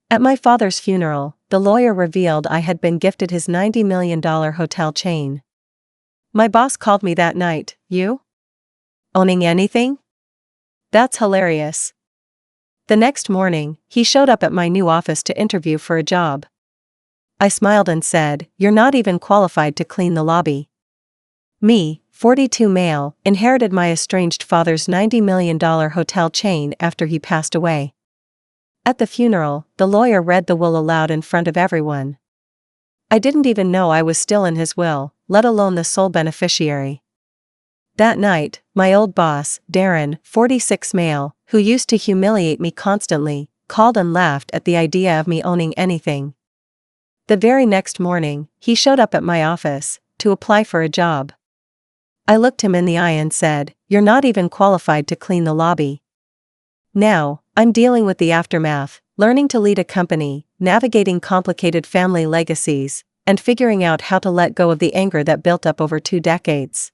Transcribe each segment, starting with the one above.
At my father's funeral, the lawyer revealed I had been gifted his $90 million hotel chain. My boss called me that night. You? Owning anything? That's hilarious. The next morning, he showed up at my new office to interview for a job. I smiled and said, "You're not even qualified to clean the lobby." Me, 42 male, inherited my estranged father's $90 million hotel chain after he passed away. At the funeral, the lawyer read the will aloud in front of everyone. I didn't even know I was still in his will, let alone the sole beneficiary. That night, my old boss, Darren, 46 male, who used to humiliate me constantly, called and laughed at the idea of me owning anything. The very next morning, he showed up at my office to apply for a job. I looked him in the eye and said, "You're not even qualified to clean the lobby." Now, I'm dealing with the aftermath, learning to lead a company, navigating complicated family legacies, and figuring out how to let go of the anger that built up over 2 decades.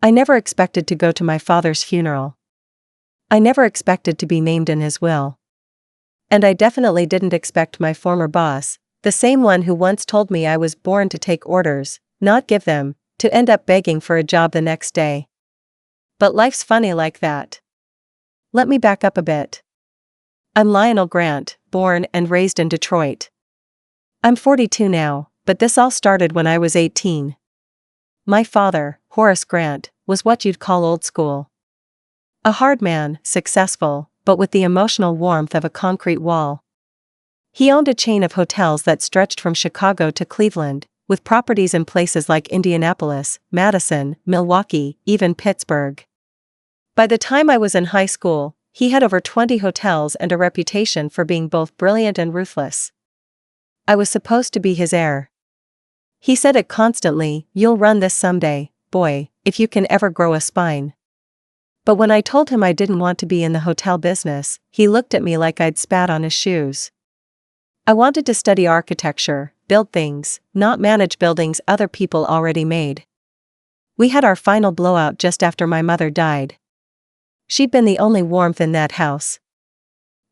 I never expected to go to my father's funeral. I never expected to be named in his will. And I definitely didn't expect my former boss, the same one who once told me I was born to take orders, not give them, to end up begging for a job the next day. But life's funny like that. Let me back up a bit. I'm Lionel Grant, born and raised in Detroit. I'm 42 now, but this all started when I was 18. My father, Horace Grant, was what you'd call old school. A hard man, successful, but with the emotional warmth of a concrete wall. He owned a chain of hotels that stretched from Chicago to Cleveland, with properties in places like Indianapolis, Madison, Milwaukee, even Pittsburgh. By the time I was in high school, he had over 20 hotels and a reputation for being both brilliant and ruthless. I was supposed to be his heir. He said it constantly, "You'll run this someday, boy, if you can ever grow a spine." But when I told him I didn't want to be in the hotel business, he looked at me like I'd spat on his shoes. I wanted to study architecture, build things, not manage buildings other people already made. We had our final blowout just after my mother died. She'd been the only warmth in that house.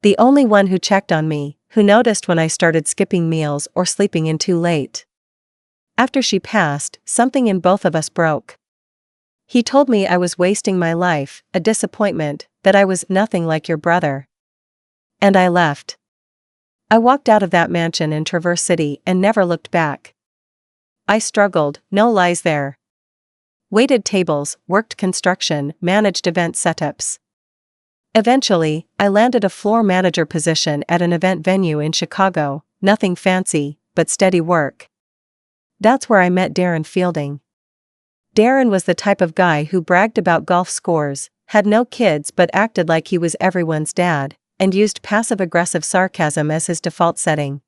The only one who checked on me, who noticed when I started skipping meals or sleeping in too late. After she passed, something in both of us broke. He told me I was wasting my life, a disappointment, that I was nothing like your brother. And I left. I walked out of that mansion in Traverse City and never looked back. I struggled, no lies there. Waited tables, worked construction, managed event setups. Eventually, I landed a floor manager position at an event venue in Chicago, nothing fancy, but steady work. That's where I met Darren Fielding. Darren was the type of guy who bragged about golf scores, had no kids but acted like he was everyone's dad, and used passive-aggressive sarcasm as his default setting.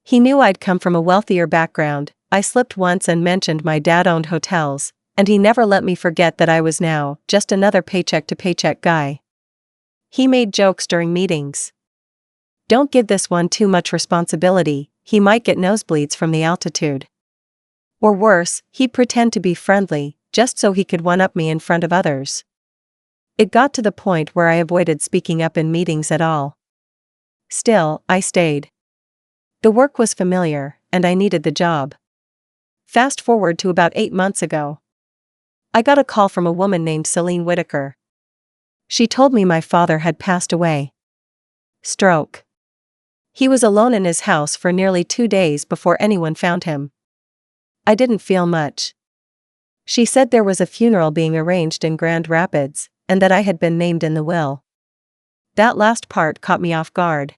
He knew I'd come from a wealthier background. I slipped once and mentioned my dad owned hotels, and he never let me forget that I was now just another paycheck-to-paycheck guy. He made jokes during meetings. "Don't give this one too much responsibility, he might get nosebleeds from the altitude." Or worse, he'd pretend to be friendly, just so he could one-up me in front of others. It got to the point where I avoided speaking up in meetings at all. Still, I stayed. The work was familiar, and I needed the job. Fast forward to about 8 months ago. I got a call from a woman named Celine Whitaker. She told me my father had passed away. Stroke. He was alone in his house for nearly 2 days before anyone found him. I didn't feel much. She said there was a funeral being arranged in Grand Rapids, and that I had been named in the will. That last part caught me off guard.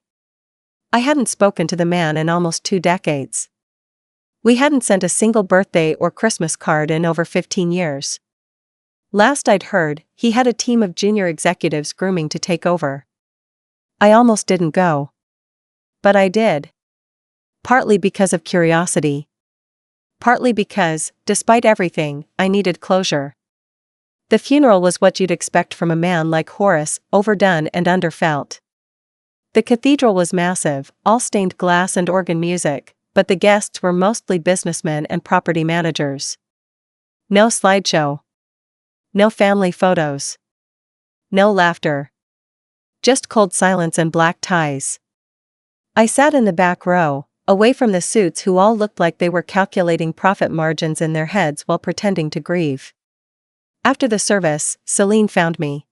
I hadn't spoken to the man in almost 2 decades. We hadn't sent a single birthday or Christmas card in over 15 years. Last I'd heard, he had a team of junior executives grooming to take over. I almost didn't go. But I did. Partly because of curiosity. Partly because, despite everything, I needed closure. The funeral was what you'd expect from a man like Horace, overdone and underfelt. The cathedral was massive, all stained glass and organ music, but the guests were mostly businessmen and property managers. No slideshow. No family photos. No laughter. Just cold silence and black ties. I sat in the back row, away from the suits who all looked like they were calculating profit margins in their heads while pretending to grieve. After the service, Celine found me.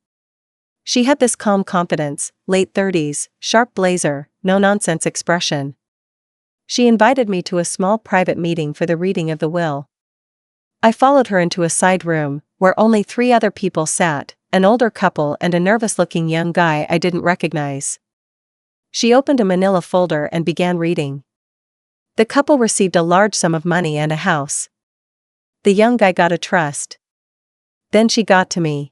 She had this calm confidence, late 30s, sharp blazer, no-nonsense expression. She invited me to a small private meeting for the reading of the will. I followed her into a side room, where only 3 other people sat, an older couple and a nervous-looking young guy I didn't recognize. She opened a manila folder and began reading. The couple received a large sum of money and a house. The young guy got a trust. Then she got to me.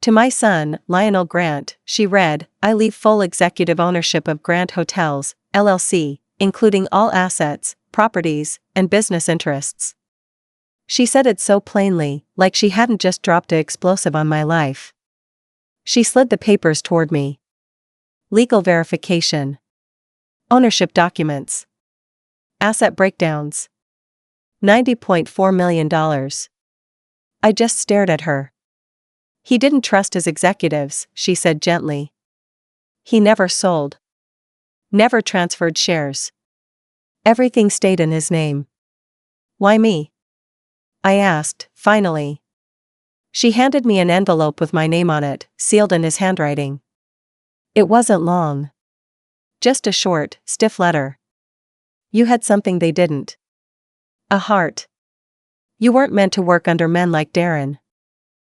To my son, Lionel Grant, she read, I leave full executive ownership of Grant Hotels, LLC, including all assets, properties, and business interests. She said it so plainly, like she hadn't just dropped an explosive on my life. She slid the papers toward me. Legal verification. Ownership documents. Asset breakdowns. $90.4 million. I just stared at her. He didn't trust his executives, she said gently. He never sold. Never transferred shares. Everything stayed in his name. Why me? I asked, finally. She handed me an envelope with my name on it, sealed in his handwriting. It wasn't long. Just a short, stiff letter. You had something they didn't. A heart. You weren't meant to work under men like Darren.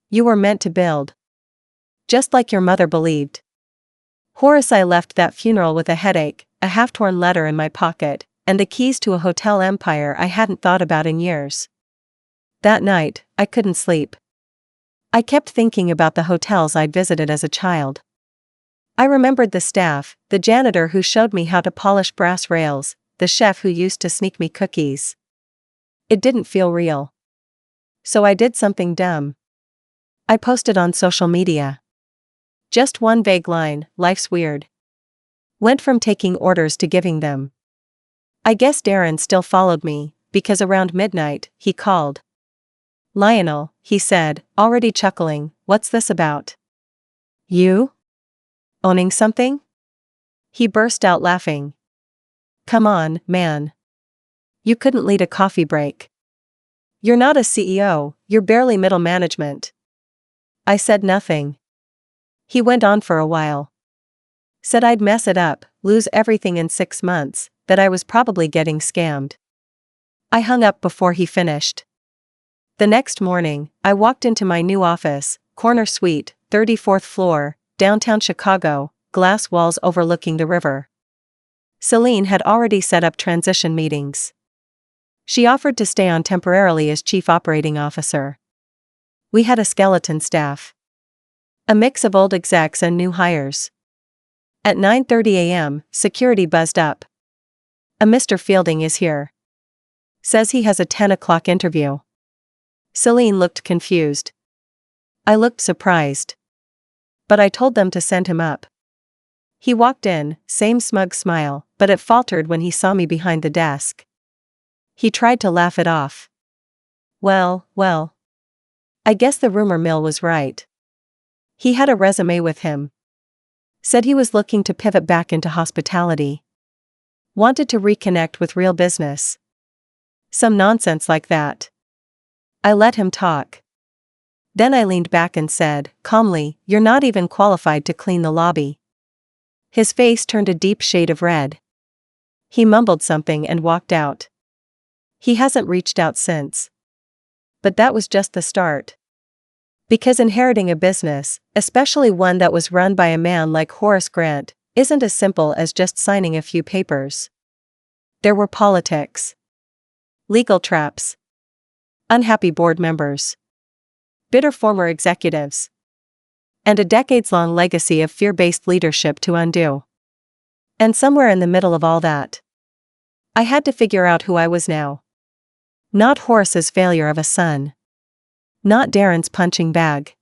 You were meant to build. Just like your mother believed. Horace, I left that funeral with a headache, a half-torn letter in my pocket, and the keys to a hotel empire I hadn't thought about in years. That night, I couldn't sleep. I kept thinking about the hotels I'd visited as a child. I remembered the staff, the janitor who showed me how to polish brass rails, the chef who used to sneak me cookies. It didn't feel real. So I did something dumb. I posted on social media. Just one vague line, life's weird. Went from taking orders to giving them. I guess Darren still followed me, because around midnight, he called. Lionel, he said, already chuckling, what's this about? You? Owning something? He burst out laughing. Come on, man. You couldn't lead a coffee break. You're not a CEO, you're barely middle management. I said nothing. He went on for a while. Said I'd mess it up, lose everything in 6 months, that I was probably getting scammed. I hung up before he finished. The next morning, I walked into my new office, corner suite, 34th floor, downtown Chicago, glass walls overlooking the river. Celine had already set up transition meetings. She offered to stay on temporarily as chief operating officer. We had a skeleton staff. A mix of old execs and new hires. At 9:30 a.m., security buzzed up. A Mr. Fielding is here. Says he has a 10 o'clock interview. Celine looked confused. I looked surprised. But I told them to send him up. He walked in, same smug smile, but it faltered when he saw me behind the desk. He tried to laugh it off. Well. I guess the rumor mill was right. He had a resume with him. Said he was looking to pivot back into hospitality. Wanted to reconnect with real business. Some nonsense like that. I let him talk. Then I leaned back and said, calmly, you're not even qualified to clean the lobby. His face turned a deep shade of red. He mumbled something and walked out. He hasn't reached out since. But that was just the start. Because inheriting a business, especially one that was run by a man like Horace Grant, isn't as simple as just signing a few papers. There were politics. Legal traps. Unhappy board members. Bitter former executives. And a decades-long legacy of fear-based leadership to undo. And somewhere in the middle of all that, I had to figure out who I was now. Not Horace's failure of a son. Not Darren's punching bag.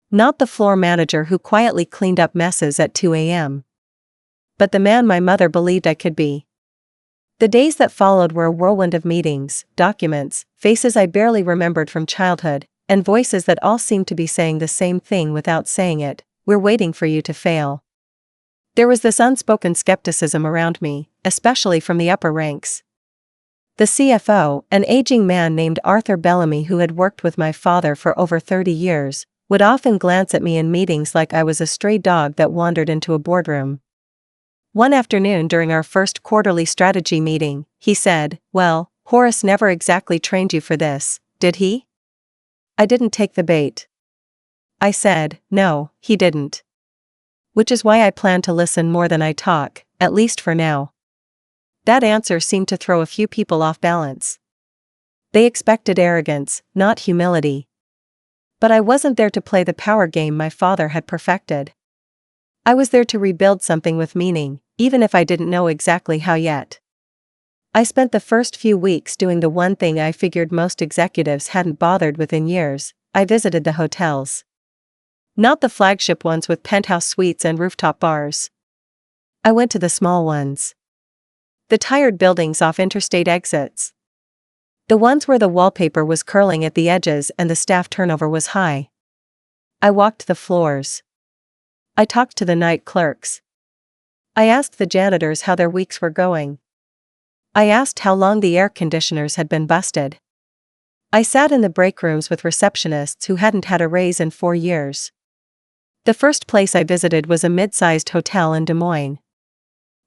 Not the floor manager who quietly cleaned up messes at 2 a.m. But the man my mother believed I could be. The days that followed were a whirlwind of meetings, documents, faces I barely remembered from childhood, and voices that all seemed to be saying the same thing without saying it, we're waiting for you to fail. There was this unspoken skepticism around me, especially from the upper ranks. The CFO, an aging man named Arthur Bellamy who had worked with my father for over 30 years, would often glance at me in meetings like I was a stray dog that wandered into a boardroom. One afternoon during our first quarterly strategy meeting, he said, "Well, Horace never exactly trained you for this, did he?" I didn't take the bait. I said, "No, he didn't." Which is why I plan to listen more than I talk, at least for now. That answer seemed to throw a few people off balance. They expected arrogance, not humility. But I wasn't there to play the power game my father had perfected. I was there to rebuild something with meaning, even if I didn't know exactly how yet. I spent the first few weeks doing the one thing I figured most executives hadn't bothered with in years. I visited the hotels. Not the flagship ones with penthouse suites and rooftop bars. I went to the small ones. The tired buildings off interstate exits. The ones where the wallpaper was curling at the edges and the staff turnover was high. I walked the floors. I talked to the night clerks. I asked the janitors how their weeks were going. I asked how long the air conditioners had been busted. I sat in the break rooms with receptionists who hadn't had a raise in 4 years. The first place I visited was a mid-sized hotel in Des Moines.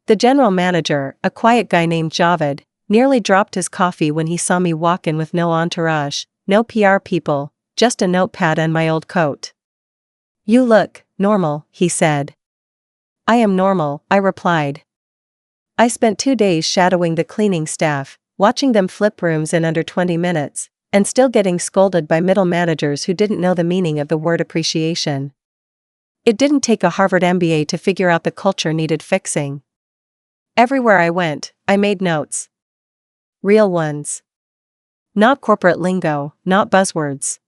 The general manager, a quiet guy named Javed, nearly dropped his coffee when he saw me walk in with no entourage, no PR people, just a notepad and my old coat. "You look normal," he said. "I am normal," I replied. I spent 2 days shadowing the cleaning staff, watching them flip rooms in under 20 minutes, and still getting scolded by middle managers who didn't know the meaning of the word appreciation. It didn't take a Harvard MBA to figure out the culture needed fixing. Everywhere I went, I made notes. Real ones. Not corporate lingo, not buzzwords.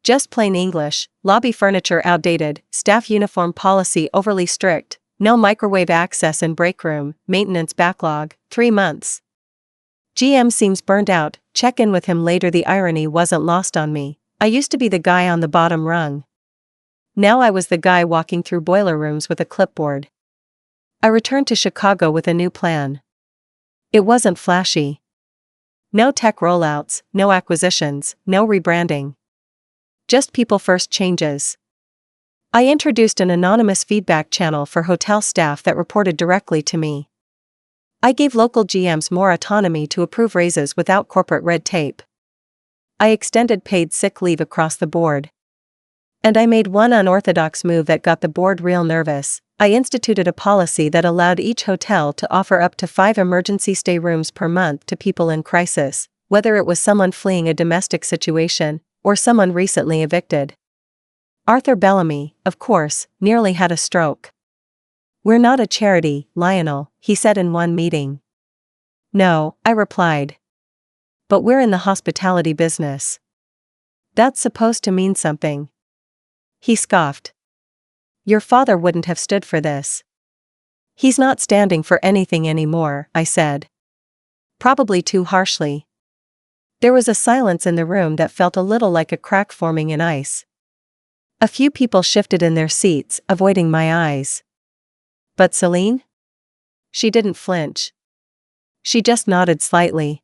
Just plain English: lobby furniture outdated, staff uniform policy overly strict, no microwave access in break room, maintenance backlog, 3 months. GM seems burned out, check in with him later. The irony wasn't lost on me. I used to be the guy on the bottom rung. Now I was the guy walking through boiler rooms with a clipboard. I returned to Chicago with a new plan. It wasn't flashy. No tech rollouts, no acquisitions, no rebranding. Just people-first changes. I introduced an anonymous feedback channel for hotel staff that reported directly to me. I gave local GMs more autonomy to approve raises without corporate red tape. I extended paid sick leave across the board. And I made one unorthodox move that got the board real nervous. I instituted a policy that allowed each hotel to offer up to 5 emergency stay rooms per month to people in crisis, whether it was someone fleeing a domestic situation or someone recently evicted. Arthur Bellamy, of course, nearly had a stroke. "We're not a charity, Lionel," he said in one meeting. "No," I replied. "But we're in the hospitality business." "That's supposed to mean something." He scoffed. "Your father wouldn't have stood for this." "He's not standing for anything anymore," I said. Probably too harshly. There was a silence in the room that felt a little like a crack forming in ice. A few people shifted in their seats, avoiding my eyes. "But Celine?" She didn't flinch. She just nodded slightly.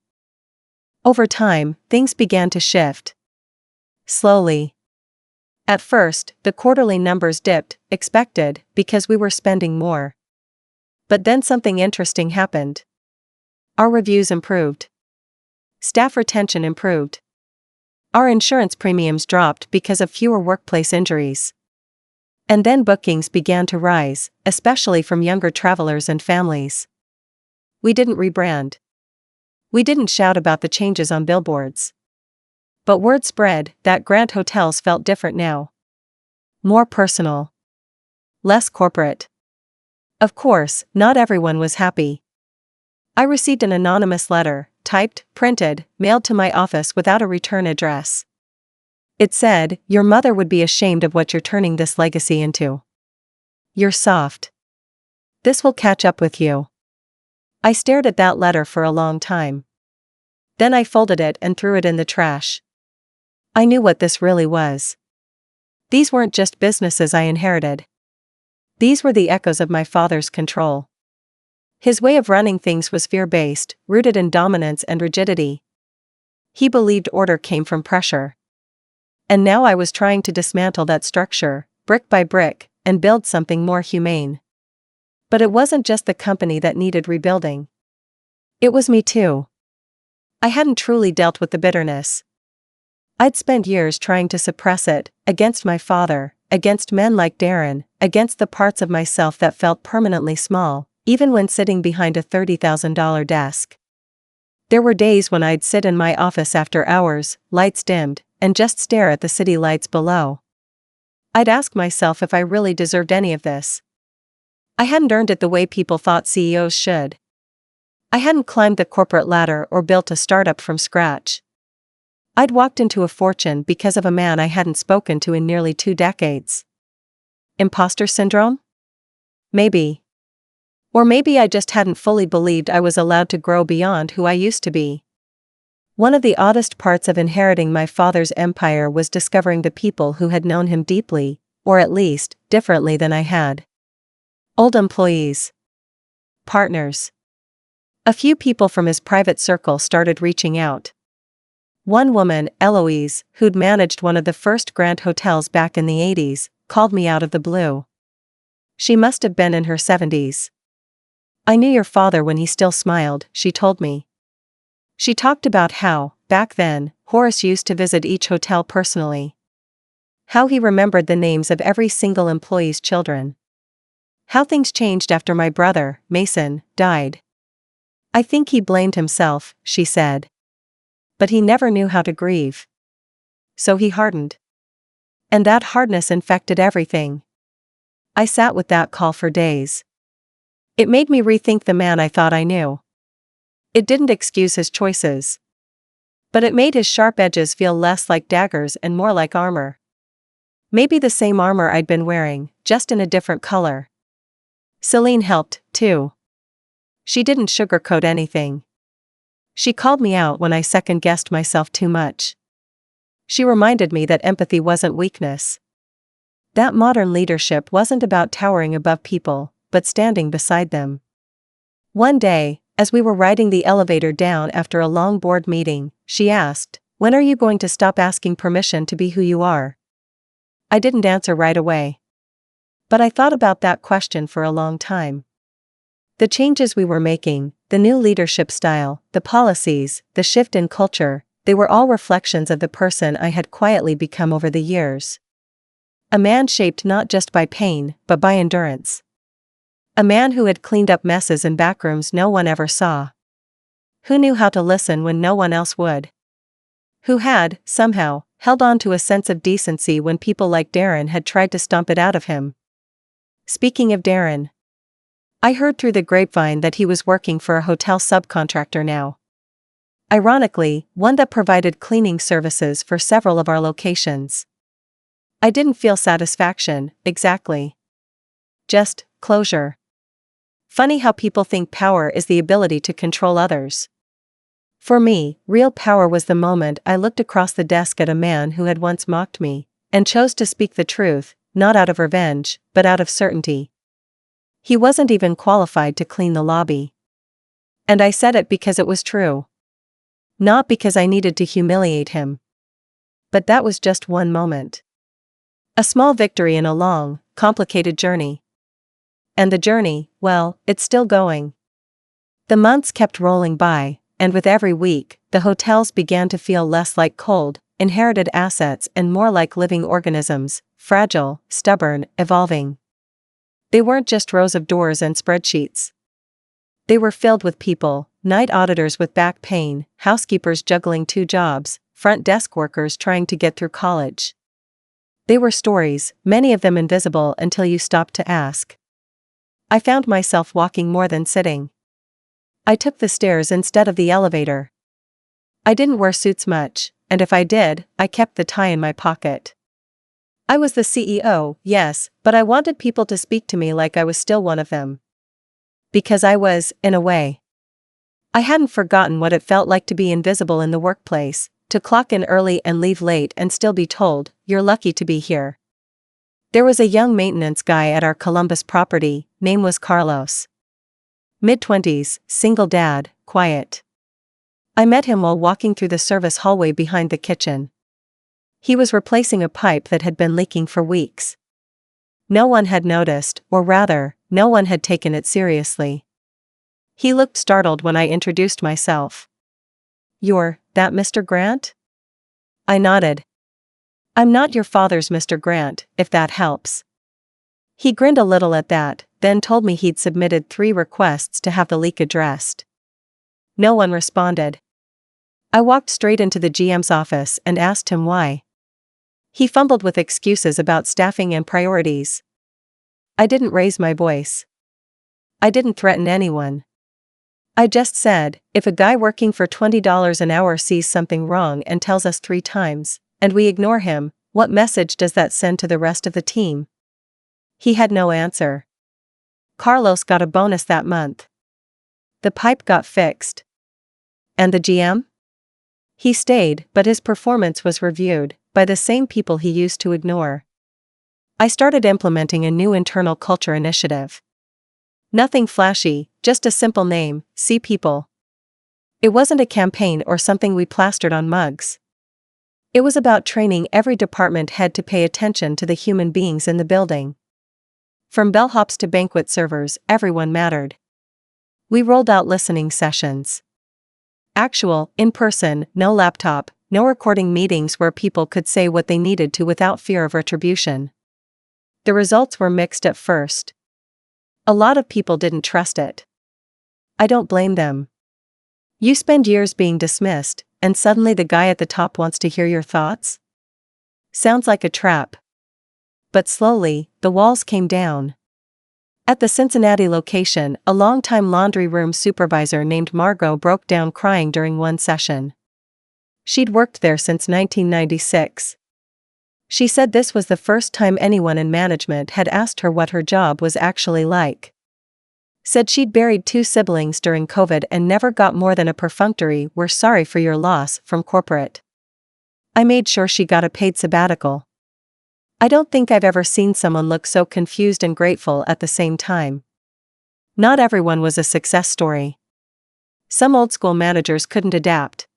Over time, things began to shift. Slowly. At first, the quarterly numbers dipped, expected, because we were spending more. But then something interesting happened. Our reviews improved. Staff retention improved. Our insurance premiums dropped because of fewer workplace injuries. And then bookings began to rise, especially from younger travelers and families. We didn't rebrand. We didn't shout about the changes on billboards. But word spread that Grant Hotels felt different now. More personal. Less corporate. Of course, not everyone was happy. I received an anonymous letter, typed, printed, mailed to my office without a return address. It said, "Your mother would be ashamed of what you're turning this legacy into. You're soft. This will catch up with you." I stared at that letter for a long time. Then I folded it and threw it in the trash. I knew what this really was. These weren't just businesses I inherited. These were the echoes of my father's control. His way of running things was fear-based, rooted in dominance and rigidity. He believed order came from pressure. And now I was trying to dismantle that structure, brick by brick, and build something more humane. But it wasn't just the company that needed rebuilding. It was me too. I hadn't truly dealt with the bitterness. I'd spent years trying to suppress it, against my father, against men like Darren, against the parts of myself that felt permanently small, even when sitting behind a $30,000 desk. There were days when I'd sit in my office after hours, lights dimmed, and just stare at the city lights below. I'd ask myself if I really deserved any of this. I hadn't earned it the way people thought CEOs should. I hadn't climbed the corporate ladder or built a startup from scratch. I'd walked into a fortune because of a man I hadn't spoken to in nearly 2 decades. Imposter syndrome? Maybe. Or maybe I just hadn't fully believed I was allowed to grow beyond who I used to be. One of the oddest parts of inheriting my father's empire was discovering the people who had known him deeply, or at least, differently than I had. Old employees. Partners. A few people from his private circle started reaching out. One woman, Eloise, who'd managed one of the first grand hotels back in the 80s, called me out of the blue. She must have been in her 70s. "I knew your father when he still smiled," she told me. She talked about how, back then, Horace used to visit each hotel personally. How he remembered the names of every single employee's children. How things changed after my brother, Mason, died. "I think he blamed himself," she said. "But he never knew how to grieve. So he hardened. And that hardness infected everything." I sat with that call for days. It made me rethink the man I thought I knew. It didn't excuse his choices. But it made his sharp edges feel less like daggers and more like armor. Maybe the same armor I'd been wearing, just in a different color. Celine helped, too. She didn't sugarcoat anything. She called me out when I second-guessed myself too much. She reminded me that empathy wasn't weakness. That modern leadership wasn't about towering above people, but standing beside them. One day, as we were riding the elevator down after a long board meeting, she asked, "When are you going to stop asking permission to be who you are?" I didn't answer right away. But I thought about that question for a long time. The changes we were making, the new leadership style, the policies, the shift in culture, they were all reflections of the person I had quietly become over the years. A man shaped not just by pain, but by endurance. A man who had cleaned up messes in backrooms no one ever saw. Who knew how to listen when no one else would. Who had, somehow, held on to a sense of decency when people like Darren had tried to stomp it out of him. Speaking of Darren, I heard through the grapevine that he was working for a hotel subcontractor now. Ironically, one that provided cleaning services for several of our locations. I didn't feel satisfaction, exactly. Just closure. Funny how people think power is the ability to control others. For me, real power was the moment I looked across the desk at a man who had once mocked me, and chose to speak the truth, not out of revenge, but out of certainty. He wasn't even qualified to clean the lobby. And I said it because it was true. Not because I needed to humiliate him. But that was just one moment. A small victory in a long, complicated journey. And the journey, well, it's still going. The months kept rolling by, and with every week, the hotels began to feel less like cold, inherited assets and more like living organisms, fragile, stubborn, evolving. They weren't just rows of doors and spreadsheets. They were filled with people, night auditors with back pain, housekeepers juggling 2 jobs, front desk workers trying to get through college. They were stories, many of them invisible until you stopped to ask. I found myself walking more than sitting. I took the stairs instead of the elevator. I didn't wear suits much, and if I did, I kept the tie in my pocket. I was the CEO, yes, but I wanted people to speak to me like I was still one of them. Because I was, in a way. I hadn't forgotten what it felt like to be invisible in the workplace, to clock in early and leave late and still be told, "You're lucky to be here." There was a young maintenance guy at our Columbus property, name was Carlos. Mid-20s, single dad, quiet. I met him while walking through the service hallway behind the kitchen. He was replacing a pipe that had been leaking for weeks. No one had noticed, or rather, no one had taken it seriously. He looked startled when I introduced myself. "You're that Mr. Grant?" I nodded. "I'm not your father's Mr. Grant, if that helps." He grinned a little at that, then told me he'd submitted 3 requests to have the leak addressed. No one responded. I walked straight into the GM's office and asked him why. He fumbled with excuses about staffing and priorities. I didn't raise my voice. I didn't threaten anyone. I just said, if a guy working for $20 an hour sees something wrong and tells us 3 times, and we ignore him, what message does that send to the rest of the team? He had no answer. Carlos got a bonus that month. The pipe got fixed. And the GM? He stayed, but his performance was reviewed by the same people he used to ignore. I started implementing a new internal culture initiative. Nothing flashy, just a simple name, see people. It wasn't a campaign or something we plastered on mugs. It was about training every department head to pay attention to the human beings in the building. From bellhops to banquet servers, everyone mattered. We rolled out listening sessions. Actual, in-person, no laptop, no recording meetings where people could say what they needed to without fear of retribution. The results were mixed at first. A lot of people didn't trust it. I don't blame them. You spend years being dismissed, and suddenly the guy at the top wants to hear your thoughts? Sounds like a trap. But slowly, the walls came down. At the Cincinnati location, a longtime laundry room supervisor named Margot broke down crying during one session. She'd worked there since 1996. She said this was the first time anyone in management had asked her what her job was actually like. Said she'd buried 2 siblings during COVID and never got more than a perfunctory "we're sorry for your loss" from corporate. I made sure she got a paid sabbatical. I don't think I've ever seen someone look so confused and grateful at the same time. Not everyone was a success story. Some old-school managers couldn't adapt.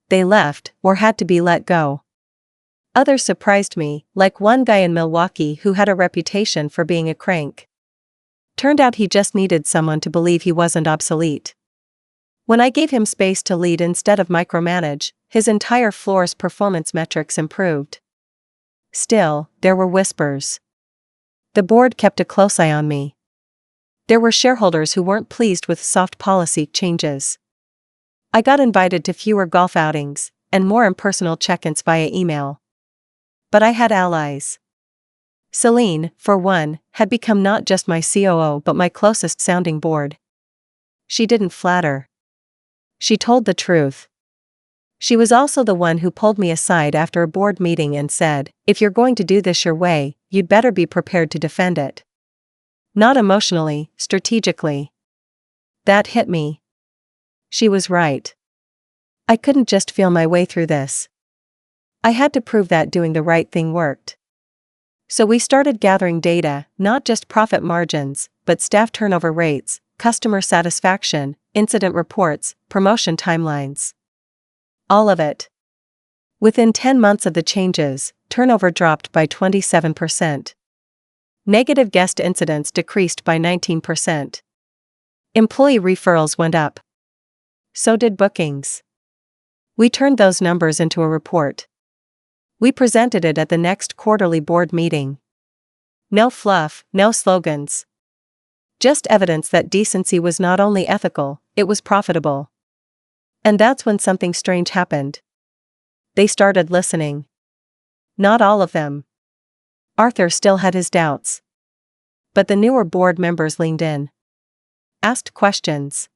They left, or had to be let go. Others surprised me, like one guy in Milwaukee who had a reputation for being a crank. Turned out he just needed someone to believe he wasn't obsolete. When I gave him space to lead instead of micromanage, his entire floor's performance metrics improved. Still, there were whispers. The board kept a close eye on me. There were shareholders who weren't pleased with soft policy changes. I got invited to fewer golf outings, and more impersonal check-ins via email. But I had allies. Celine, for one, had become not just my COO but my closest sounding board. She didn't flatter. She told the truth. She was also the one who pulled me aside after a board meeting and said, "If you're going to do this your way, you'd better be prepared to defend it." Not emotionally, strategically. That hit me. She was right. I couldn't just feel my way through this. I had to prove that doing the right thing worked. So we started gathering data, not just profit margins, but staff turnover rates, customer satisfaction, incident reports, promotion timelines. All of it. Within 10 months of the changes, turnover dropped by 27%. Negative guest incidents decreased by 19%. Employee referrals went up. So did bookings. We turned those numbers into a report. We presented it at the next quarterly board meeting. No fluff, no slogans. Just evidence that decency was not only ethical, it was profitable. And that's when something strange happened. They started listening. Not all of them. Arthur still had his doubts. But the newer board members leaned in. Asked questions.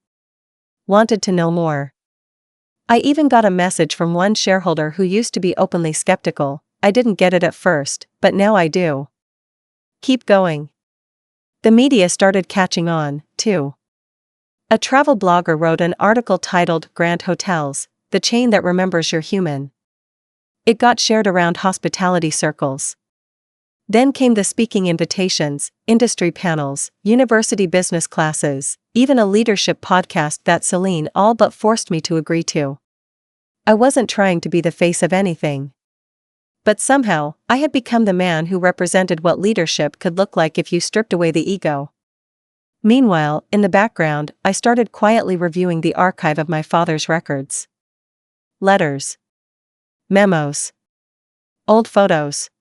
Wanted to know more. I even got a message from one shareholder who used to be openly skeptical. "I didn't get it at first, but now I do." Keep going. The media started catching on, too. A travel blogger wrote an article titled "Grand Hotels, the chain that remembers you're human." It got shared around hospitality circles. Then came the speaking invitations, industry panels, university business classes, even a leadership podcast that Celine all but forced me to agree to. I wasn't trying to be the face of anything. But somehow, I had become the man who represented what leadership could look like if you stripped away the ego. Meanwhile, in the background, I started quietly reviewing the archive of my father's records. Letters. Memos. Old photos.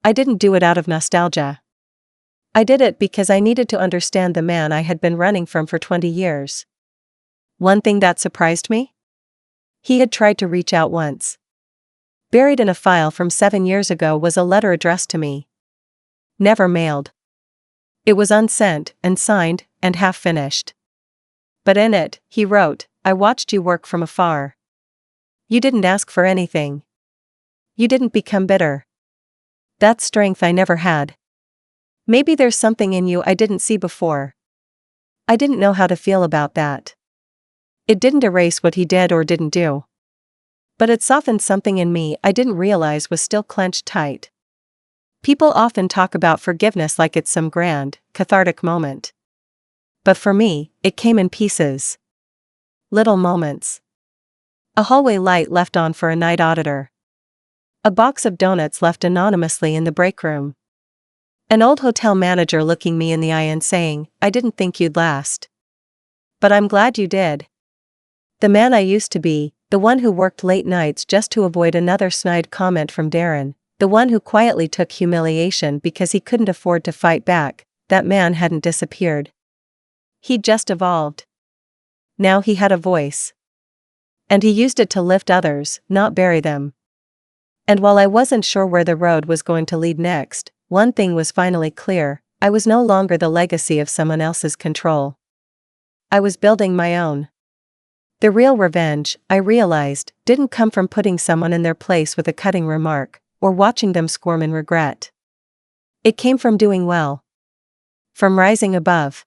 I didn't do it out of nostalgia. I did it because I needed to understand the man I had been running from for 20 years. One thing that surprised me? He had tried to reach out once. Buried in a file from 7 years ago was a letter addressed to me. Never mailed. It was unsent, and signed, and half-finished. But in it, he wrote, "I watched you work from afar. You didn't ask for anything. You didn't become bitter. That's strength I never had. Maybe there's something in you I didn't see before. I didn't know how to feel about that." It didn't erase what he did or didn't do. But it softened something in me I didn't realize was still clenched tight. People often talk about forgiveness like it's some grand, cathartic moment. But for me, it came in pieces. Little moments. A hallway light left on for a night auditor. A box of donuts left anonymously in the break room. An old hotel manager looking me in the eye and saying, "I didn't think you'd last. But I'm glad you did." The man I used to be, the one who worked late nights just to avoid another snide comment from Darren, the one who quietly took humiliation because he couldn't afford to fight back, that man hadn't disappeared. He'd just evolved. Now he had a voice. And he used it to lift others, not bury them. And while I wasn't sure where the road was going to lead next, one thing was finally clear: I was no longer the legacy of someone else's control. I was building my own. The real revenge, I realized, didn't come from putting someone in their place with a cutting remark, or watching them squirm in regret. It came from doing well. From rising above.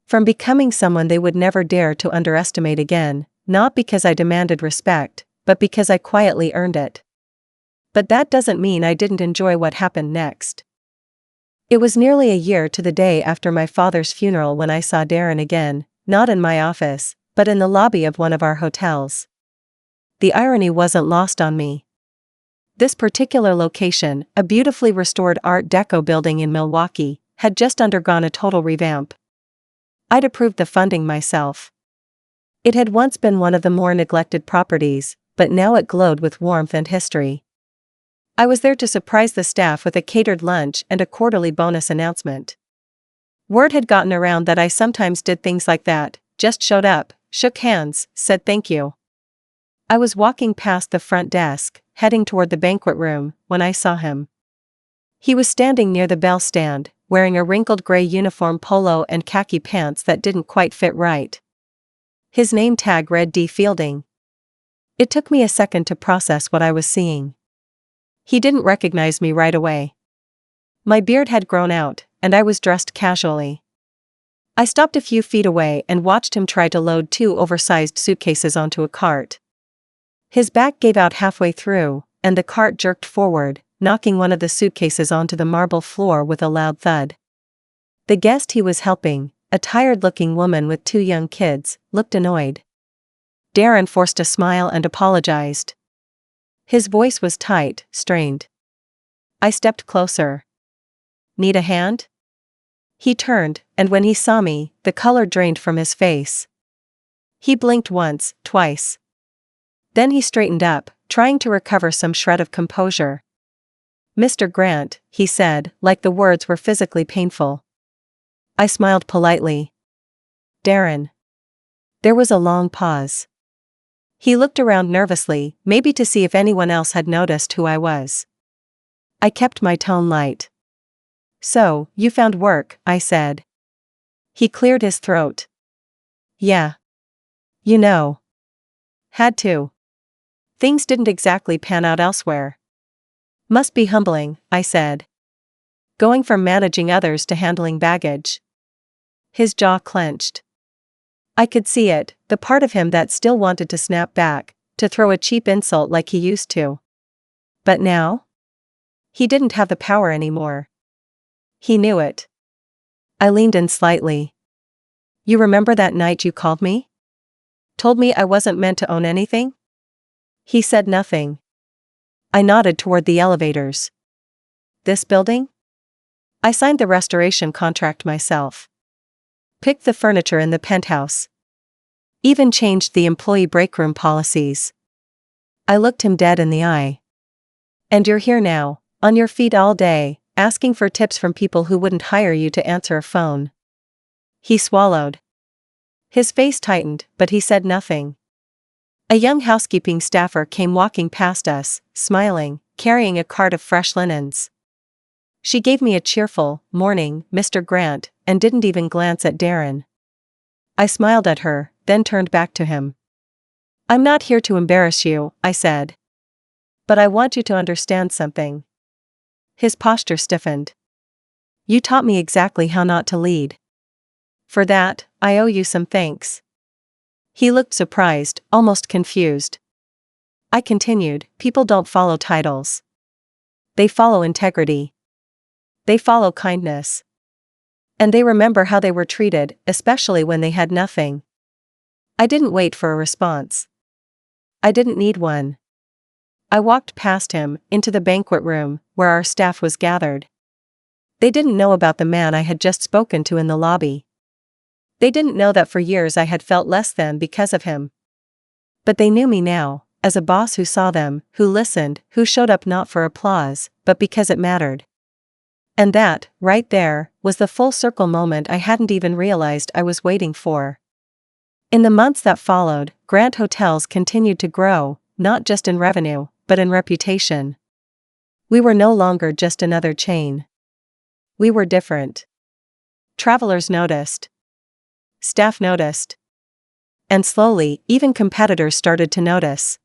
From becoming someone they would never dare to underestimate again, not because I demanded respect, but because I quietly earned it. But that doesn't mean I didn't enjoy what happened next. It was nearly a year to the day after my father's funeral when I saw Darren again, not in my office, but in the lobby of one of our hotels. The irony wasn't lost on me. This particular location, a beautifully restored Art Deco building in Milwaukee, had just undergone a total revamp. I'd approved the funding myself. It had once been one of the more neglected properties, but now it glowed with warmth and history. I was there to surprise the staff with a catered lunch and a quarterly bonus announcement. Word had gotten around that I sometimes did things like that, just showed up, shook hands, said thank you. I was walking past the front desk, heading toward the banquet room, when I saw him. He was standing near the bell stand, wearing a wrinkled gray uniform polo and khaki pants that didn't quite fit right. His name tag read D. Fielding. It took me a second to process what I was seeing. He didn't recognize me right away. My beard had grown out, and I was dressed casually. I stopped a few feet away and watched him try to load 2 oversized suitcases onto a cart. His back gave out halfway through, and the cart jerked forward, knocking one of the suitcases onto the marble floor with a loud thud. The guest he was helping, a tired-looking woman with 2 young kids, looked annoyed. Darren forced a smile and apologized. His voice was tight, strained. I stepped closer. "Need a hand?" He turned, and when he saw me, the color drained from his face. He blinked once, twice. Then he straightened up, trying to recover some shred of composure. "Mr. Grant," he said, like the words were physically painful. I smiled politely. "Darren." There was a long pause. He looked around nervously, maybe to see if anyone else had noticed who I was. I kept my tone light. "So, you found work," I said. He cleared his throat. "Yeah. You know. Had to. Things didn't exactly pan out elsewhere." "Must be humbling," I said. "Going from managing others to handling baggage." His jaw clenched. I could see it, the part of him that still wanted to snap back, to throw a cheap insult like he used to. But now? He didn't have the power anymore. He knew it. I leaned in slightly. You remember that night you called me? Told me I wasn't meant to own anything? He said nothing. I nodded toward the elevators. This building? I signed the restoration contract myself. Picked the furniture in the penthouse. Even changed the employee break room policies. I looked him dead in the eye. And you're here now, on your feet all day, asking for tips from people who wouldn't hire you to answer a phone. He swallowed. His face tightened, but he said nothing. A young housekeeping staffer came walking past us, smiling, carrying a cart of fresh linens. She gave me a cheerful, "Morning, Mr. Grant," and didn't even glance at Darren. I smiled at her, then turned back to him. I'm not here to embarrass you, I said. But I want you to understand something. His posture stiffened. You taught me exactly how not to lead. For that, I owe you some thanks. He looked surprised, almost confused. I continued, people don't follow titles. They follow integrity. They follow kindness. And they remember how they were treated, especially when they had nothing. I didn't wait for a response. I didn't need one. I walked past him, into the banquet room, where our staff was gathered. They didn't know about the man I had just spoken to in the lobby. They didn't know that for years I had felt less than because of him. But they knew me now, as a boss who saw them, who listened, who showed up not for applause, but because it mattered. And that, right there, was the full circle moment I hadn't even realized I was waiting for. In the months that followed, Grant Hotels continued to grow, not just in revenue, but in reputation. We were no longer just another chain. We were different. Travelers noticed. Staff noticed. And slowly, even competitors started to notice.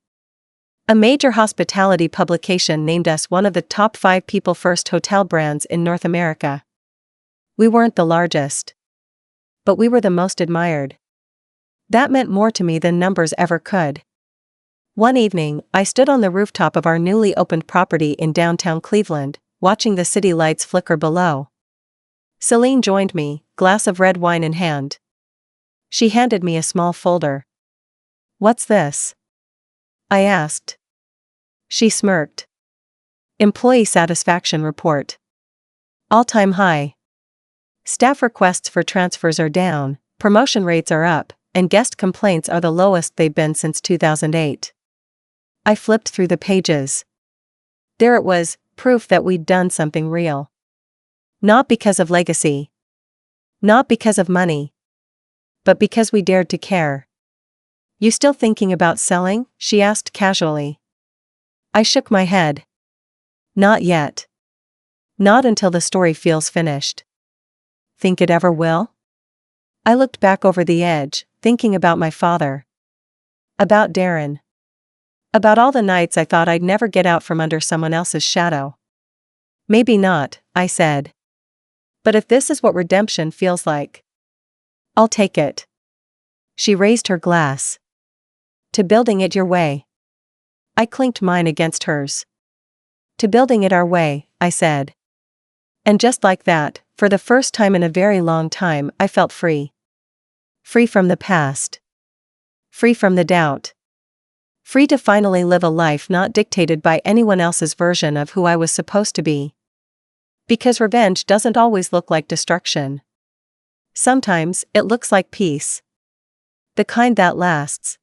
A major hospitality publication named us one of the top 5 people-first hotel brands in North America. We weren't the largest. But we were the most admired. That meant more to me than numbers ever could. One evening, I stood on the rooftop of our newly opened property in downtown Cleveland, watching the city lights flicker below. Celine joined me, glass of red wine in hand. She handed me a small folder. What's this? I asked. She smirked. Employee satisfaction report. All-time high. Staff requests for transfers are down, promotion rates are up, and guest complaints are the lowest they've been since 2008. I flipped through the pages. There it was, proof that we'd done something real. Not because of legacy. Not because of money. But because we dared to care. You still thinking about selling? She asked casually. I shook my head. Not yet. Not until the story feels finished. Think it ever will? I looked back over the edge, thinking about my father. About Darren. About all the nights I thought I'd never get out from under someone else's shadow. Maybe not, I said. But if this is what redemption feels like, I'll take it. She raised her glass. To building it your way. I clinked mine against hers. To building it our way, I said. And just like that, for the first time in a very long time, I felt free. Free from the past. Free from the doubt. Free to finally live a life not dictated by anyone else's version of who I was supposed to be. Because revenge doesn't always look like destruction. Sometimes, it looks like peace. The kind that lasts.